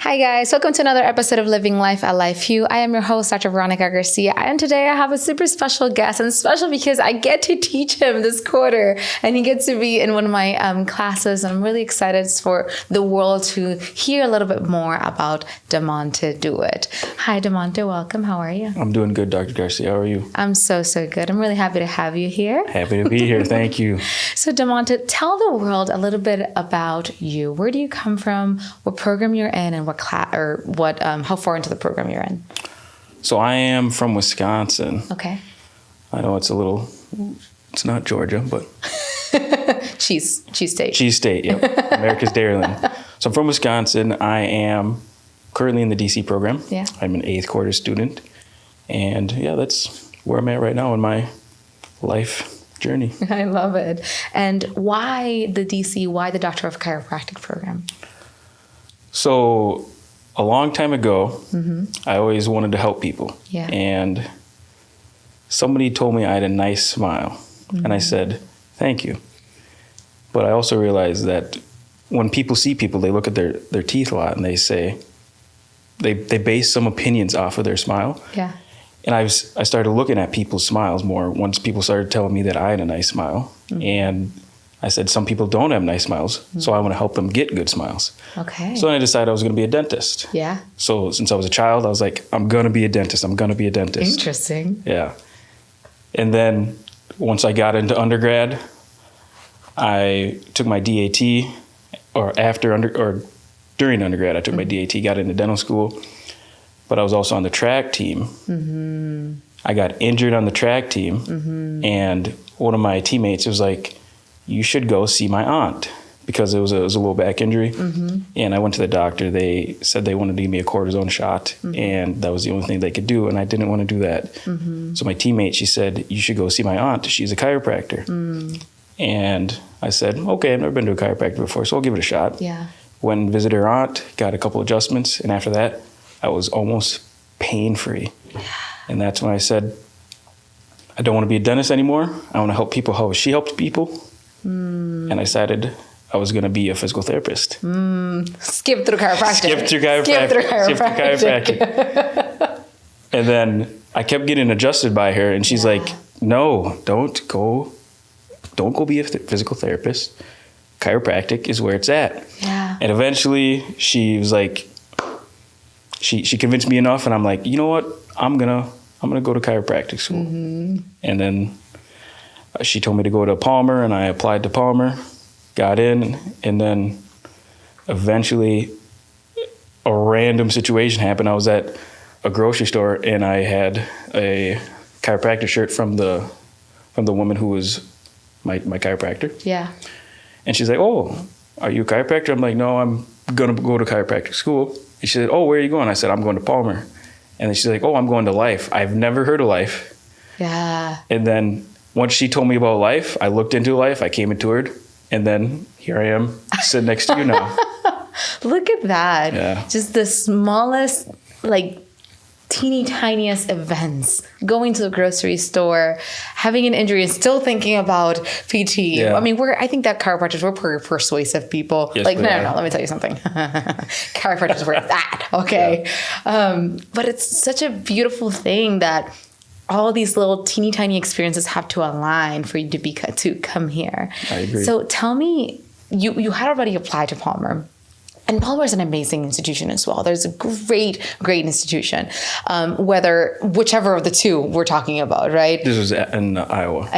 Hi guys, welcome to another episode of Living Life at Life View. I am your host, Dr. Veronica Garcia, and today I have a super special guest, and special because I get to teach him this quarter, and he gets to be in one of my classes, and I'm really excited for the world to hear a little bit more about Damontae Dewitt. Hi Damontae, welcome. How are you? I'm doing good, Dr. Garcia. How are you? I'm so good. I'm really happy to have you here. Happy to be here. Thank you. So Damontae, tell the world a little bit about you. Where do you come from? What program you're in, and what class or what? How far into the program you're in? So I am from Wisconsin. Okay. I know it's it's not Georgia, but Cheese state. Cheese state. Yep. America's Dairyland. So I'm from Wisconsin. I am currently in the DC program. Yeah. I'm an 8th quarter student, and yeah, that's where I'm at right now in my life journey. I love it. And why the DC? Why the Doctor of Chiropractic program? So a long time ago, I always wanted to help people. Yeah. And somebody told me I had a nice smile. And I said, thank you. But I also realized that when people see people, they look at their teeth a lot and they say, they base some opinions off of their smile. Yeah. And I started looking at people's smiles more once people started telling me that I had a nice smile. And I said, some people don't have nice smiles, so I want to help them get good smiles. Okay. So then I decided I was going to be a dentist. Yeah. So since I was a child, I was like, I'm going to be a dentist. I'm going to be a dentist. Interesting. Yeah. And then once I got into undergrad, I took my DAT, or during undergrad, I took my DAT, got into dental school, but I was also on the track team. I got injured on the track team, and one of my teammates was like, you should go see my aunt, because it was a low back injury. And I went to the doctor. They said they wanted to give me a cortisone shot, and that was the only thing they could do, and I didn't want to do that. So my teammate, she said, you should go see my aunt. She's a chiropractor. And I said, okay, I've never been to a chiropractor before, so I'll give it a shot. Yeah. Went and visited her aunt, got a couple adjustments, and after that, I was almost pain-free. Yeah. And that's when I said, I don't want to be a dentist anymore. I want to help people how she helped people. And I decided I was going to be a physical therapist. Skip through chiropractic. Skip through chiropractic. And then I kept getting adjusted by her, and she's like, no, don't go be a physical therapist. Chiropractic is where it's at. Yeah. And eventually she was like, she convinced me enough, and I'm like, you know what? I'm gonna go to chiropractic school. And then she told me to go to Palmer, and I applied to Palmer, got in, and then eventually a random situation happened. I was at a grocery store, and I had a chiropractor shirt from the woman who was my chiropractor. Yeah. And she's like, oh, are you a chiropractor? I'm like, no, I'm going to go to chiropractic school. And she said, oh, where are you going? I said, I'm going to Palmer. And then she's like, oh, I'm going to Life. I've never heard of Life. Yeah. And then once she told me about Life, I looked into Life, I came into her, and then here I am sitting next to you now. Look at that. Yeah. Just the smallest, teeny tiniest events, going to the grocery store, having an injury and still thinking about PT. Yeah. I mean, I think that chiropractors, we're pretty persuasive people. Yes, no, let me tell you something. Chiropractors were that, okay? Yeah. But it's such a beautiful thing that all these little teeny tiny experiences have to align for you to come here. I agree. So tell me, you had already applied to Palmer. And Palmer is an amazing institution as well. There's a great institution, whichever of the two we're talking about, right? This was in Iowa.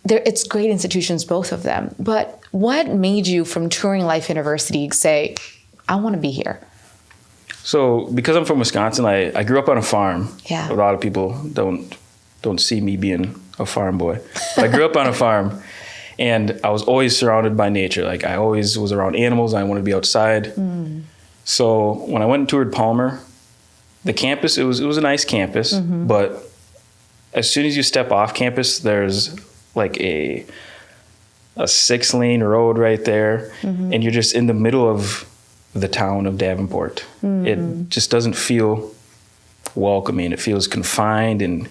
It's great institutions, both of them. But what made you from touring Life University say, I want to be here? So because I'm from Wisconsin, I grew up on a farm. Yeah. A lot of people don't see me being a farm boy. But I grew up on a farm. And I was always surrounded by nature. I always was around animals. I wanted to be outside. So when I went and toured Palmer, the campus, it was a nice campus. But as soon as you step off campus, there's a 6-lane road right there. And you're just in the middle of the town of Davenport. It just doesn't feel welcoming. It feels confined, and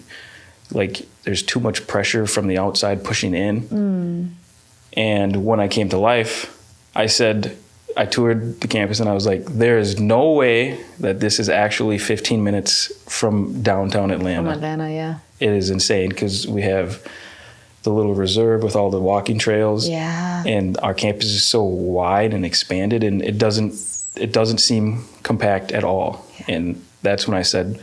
there's too much pressure from the outside pushing in. And when I came to Life, I said, I toured the campus and I was like, there is no way that this is actually 15 minutes from downtown Atlanta. From Atlanta, yeah. It is insane because we have the little reserve with all the walking trails. Yeah. And our campus is so wide and expanded, and it doesn't seem compact at all. Yeah. And that's when I said,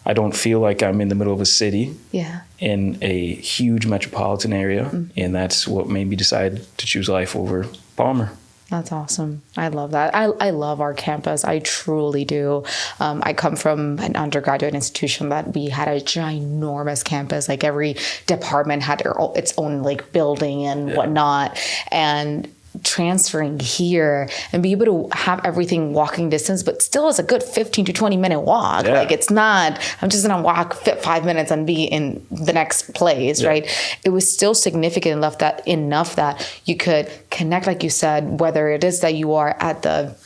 I don't feel like I'm in the middle of a city. Yeah. In a huge metropolitan area. Mm-hmm. And that's what made me decide to choose life over Palmer. That's awesome. I love that. I love our campus. I truly do. I come from an undergraduate institution that we had a ginormous campus. Like every department had its own like building and whatnot. And transferring here and be able to have everything walking distance, but still is a good 15 to 20 minute walk. Yeah. Like it's not, I'm just going to walk 5 minutes and be in the next place, right? It was still significant enough that you could connect, like you said, whether it is that you are at the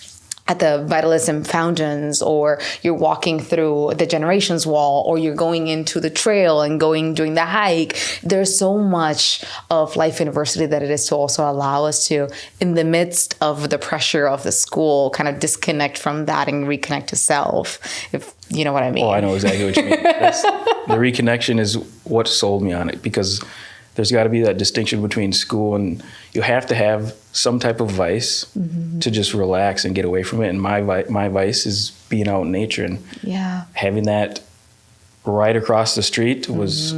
Vitalism fountains, or you're walking through the Generations Wall, or you're going into the trail and doing the hike. There's so much of Life University that it is to also allow us to, in the midst of the pressure of the school, kind of disconnect from that and reconnect to self, if you know what I mean. Oh, I know exactly what you mean. The reconnection is what sold me on it, because there's got to be that distinction between school and you have to have some type of vice to just relax and get away from it. And my vice is being out in nature, and having that right across the street was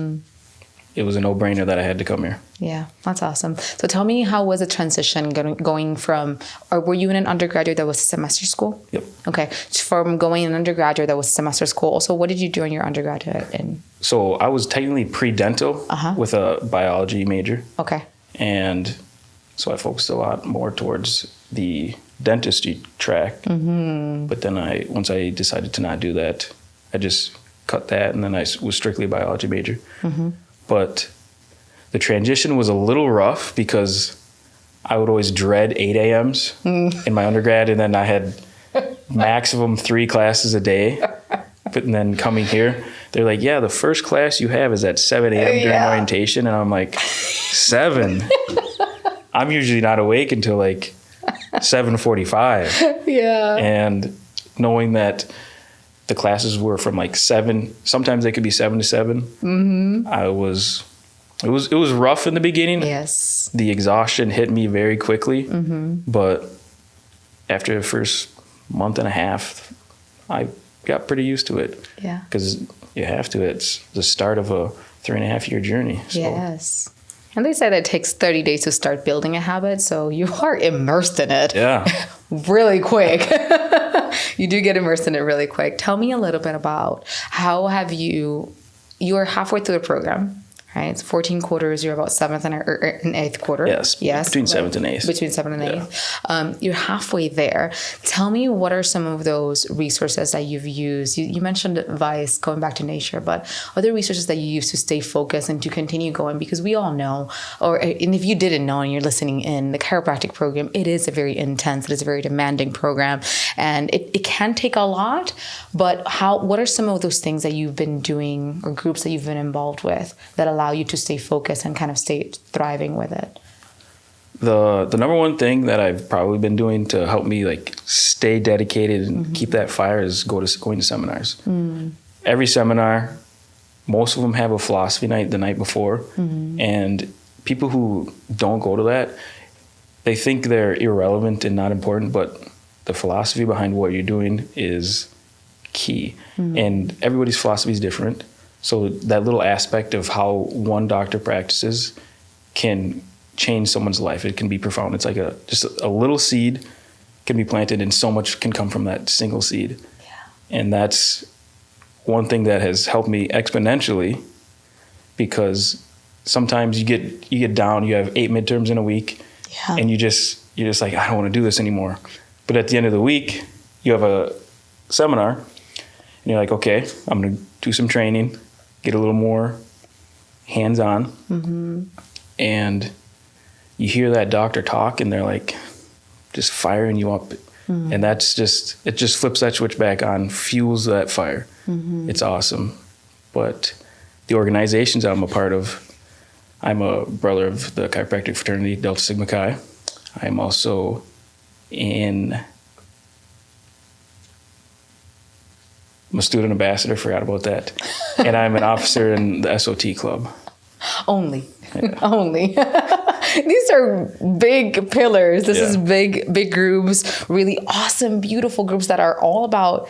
it was a no-brainer that I had to come here. Yeah, that's awesome. So tell me, how was the transition going from, or were you in an undergraduate that was semester school? Yep. Okay. From going in undergraduate that was semester school. Also, what did you do in your undergraduate in? So I was technically pre-dental with a biology major. Okay. And so I focused a lot more towards the dentistry track. But then once I decided to not do that, I just cut that, and then I was strictly a biology major. But the transition was a little rough because I would always dread 8 a.m.s in my undergrad, and then I had maximum 3 classes a day. But then coming here, they're like, yeah, the first class you have is at 7 a.m. during orientation. And I'm like, 7? I'm usually not awake until like 7:45. Yeah. And knowing that the classes were from like 7, sometimes they could be 7 to 7. It was rough in the beginning. Yes. The exhaustion hit me very quickly. But after the first month and a half, I got pretty used to it. Yeah. Because you have to. It's the start of a 3.5-year journey. So. Yes. And they say that it takes 30 days to start building a habit, so you are immersed in it. Yeah. Really quick. You do get immersed in it really quick. Tell me a little bit about how you're halfway through the program, right? It's 14 quarters. You're about 7th and 8th quarter. Yes. Between 7th and 8th. Between 7th and 8th. You're halfway there. Tell me, what are some of those resources that you've used? You mentioned Vice, going back to nature, but other resources that you use to stay focused and to continue going? Because we all know, and if you didn't know and you're listening in, the chiropractic program, it is a very intense, it is a very demanding program, and it can take a lot. But what are some of those things that you've been doing, or groups that you've been involved with, that allow you to stay focused and kind of stay thriving with it? The number one thing that I've probably been doing to help me like stay dedicated and keep that fire is going to seminars. Every seminar, most of them have a philosophy night the night before. And people who don't go to that, they think they're irrelevant and not important, but the philosophy behind what you're doing is key. And everybody's philosophy is different. So that little aspect of how one doctor practices can change someone's life. It can be profound. It's like just a little seed can be planted, and so much can come from that single seed. Yeah. And that's one thing that has helped me exponentially, because sometimes you get down, you have 8 midterms in a week, and you're just like, I don't want to do this anymore. But at the end of the week, you have a seminar, and you're like, okay, I'm going to do some training, get a little more hands-on, and you hear that doctor talk, and they're like just firing you up. And it just flips that switch back on, fuels that fire. It's awesome. But the organizations I'm a part of, I'm a brother of the chiropractic fraternity, Delta Sigma Chi. I'm also I'm a student ambassador, forgot about that. And I'm an officer in the SOT club. Only. These are big pillars. This is big groups, really awesome, beautiful groups that are all about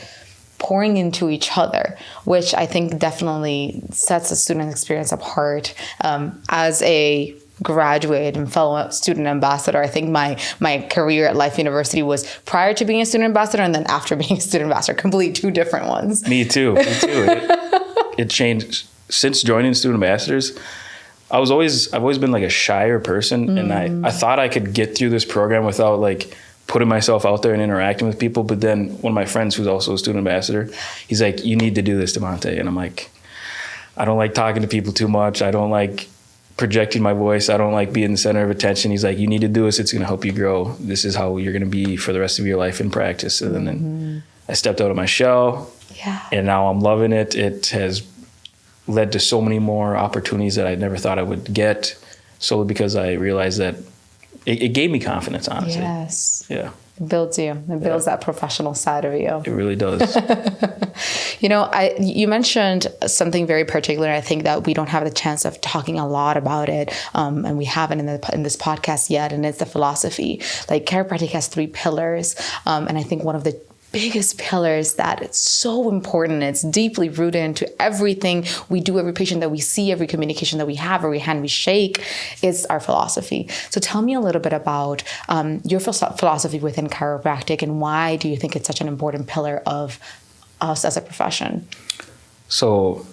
pouring into each other, which I think definitely sets the student experience apart. As a graduate and fellow student ambassador, I think my career at Life University was prior to being a student ambassador and then after being a student ambassador, completely two different ones. Me too. It changed since joining student ambassadors. I've always been like a shyer person, and I thought I could get through this program without like putting myself out there and interacting with people. But then one of my friends who's also a student ambassador, he's like, you need to do this, Damontae. And I'm like, I don't like talking to people too much. I don't like projecting my voice. I don't like being the center of attention. He's like, you need to do this. It's going to help you grow. This is how you're going to be for the rest of your life in practice. And then I stepped out of my shell, and now I'm loving it. It has led to so many more opportunities that I never thought I would get, solely because I realized that it gave me confidence, honestly. Yes. Yeah. It builds you. It builds that professional side of you. It really does. You mentioned something very particular. I think that we don't have the chance of talking a lot about it, and we haven't in this podcast yet, and it's the philosophy. Like, chiropractic has 3 pillars, and I think one of the biggest pillars that it's so important, it's deeply rooted into everything we do, every patient that we see, every communication that we have, every hand we shake, is our philosophy. So tell me a little bit about your philosophy within chiropractic, and why do you think it's such an important pillar of us as a profession? So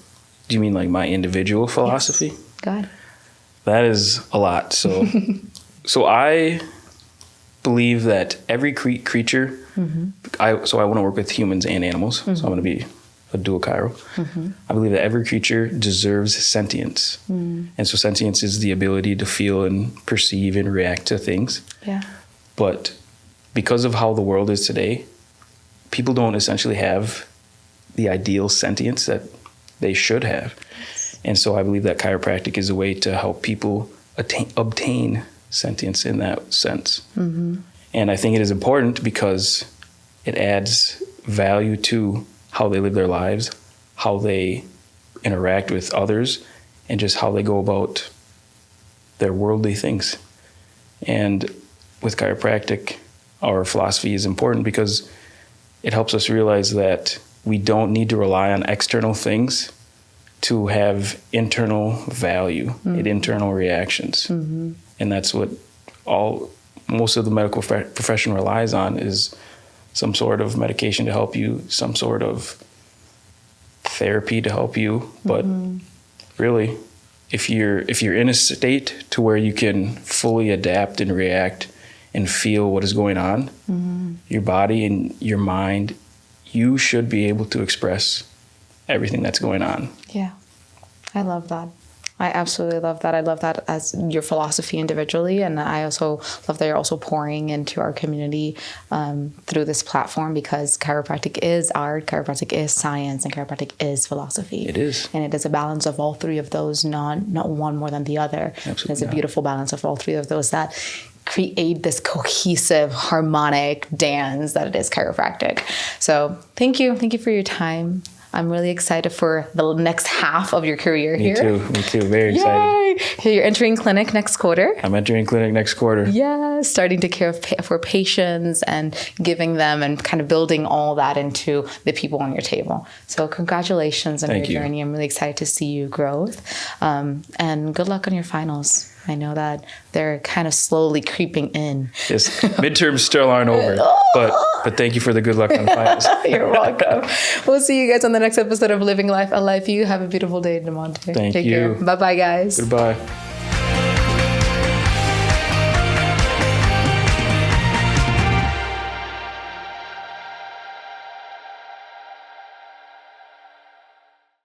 do you mean like my individual philosophy? Yes. Go ahead. That is a lot. So I believe that every creature, I want to work with humans and animals, so I'm going to be a dual chiro. I believe that every creature deserves sentience. And so sentience is the ability to feel and perceive and react to things. Yeah. But because of how the world is today, people don't essentially have the ideal sentience that they should have. And so I believe that chiropractic is a way to help people obtain sentience in that sense. And I think it is important because it adds value to how they live their lives, how they interact with others, and just how they go about their worldly things. And with chiropractic, our philosophy is important because it helps us realize that we don't need to rely on external things to have internal value and internal reactions. And that's what most of the medical profession relies on, is some sort of medication to help you, some sort of therapy to help you. But really, if you're in a state to where you can fully adapt and react and feel what is going on, your body and your mind, you should be able to express everything that's going on. Yeah. I love that. I absolutely love that. I love that as your philosophy individually. And I also love that you're also pouring into our community through this platform, because chiropractic is art, chiropractic is science, and chiropractic is philosophy. It is. And it is a balance of all 3 of those, not one more than the other. Absolutely. It's a beautiful balance of all 3 of those that create this cohesive, harmonic dance that it is chiropractic. So thank you. Thank you for your time. I'm really excited for the next half of your career here. Me too. Very excited. Yay! You're entering clinic next quarter. I'm entering clinic next quarter. Yeah, starting to care for patients and giving them and kind of building all that into the people on your table. So congratulations on your journey. I'm really excited to see you growth. And good luck on your finals. I know that they're kind of slowly creeping in. Yes, midterms still aren't over, but thank you for the good luck on finals. You're welcome. We'll see you guys on the next episode of Living Life Alive. You have a beautiful day, Damontae. Thank you. Take care. Bye-bye, guys. Goodbye.